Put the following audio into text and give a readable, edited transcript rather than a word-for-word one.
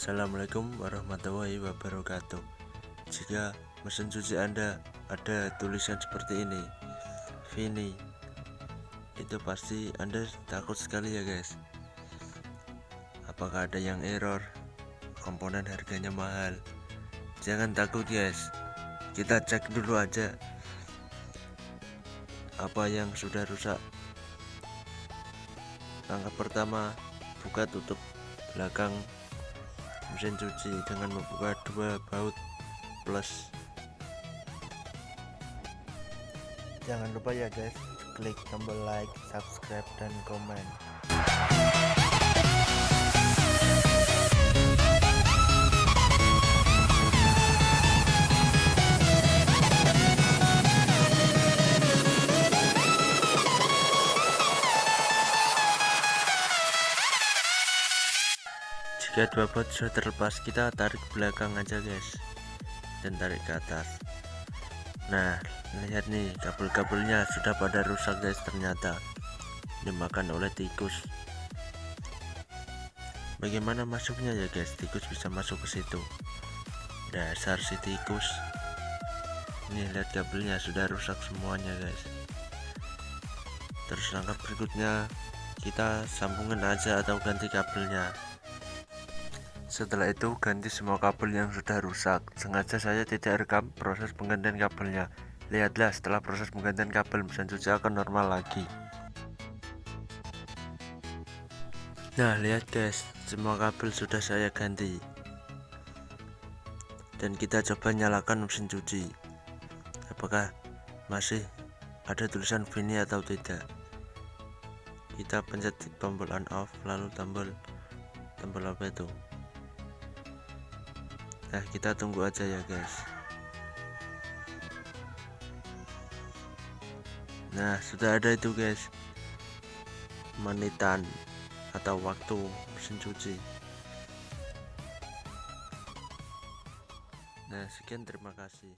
Assalamualaikum warahmatullahi wabarakatuh. Jika mesin cuci Anda ada tulisan seperti ini, Vini, itu pasti Anda takut sekali ya guys. Apakah ada yang error, komponen harganya mahal? Jangan takut guys, kita cek dulu aja apa yang sudah rusak. Langkah pertama, buka tutup belakang mesin cuci dengan membuka dua baut plus. Jangan lupa ya guys, klik tombol like, subscribe, dan komen. Jika dua baut sudah terlepas, kita tarik belakang aja guys, dan tarik ke atas. Nah, lihat nih, kabel-kabelnya sudah pada rusak guys, ternyata dimakan oleh tikus. Bagaimana masuknya ya guys? Tikus bisa masuk ke situ. Dasar si tikus. Nih, lihat kabelnya sudah rusak semuanya guys. Terus langkah berikutnya, kita sambungin aja atau ganti kabelnya. Setelah itu ganti semua kabel yang sudah rusak. Sengaja saya tidak rekam proses penggantian kabelnya. Lihatlah, setelah proses penggantian kabel, mesin cuci akan normal lagi. Nah, lihat guys, semua kabel sudah saya ganti. Dan kita coba nyalakan mesin cuci. Apakah masih ada tulisan Vini atau tidak? Kita pencet tombol on off, lalu tombol apa itu? Nah, kita tunggu aja ya guys. Nah, sudah ada itu guys, menitan atau waktu mesin cuci. Nah, sekian, terima kasih.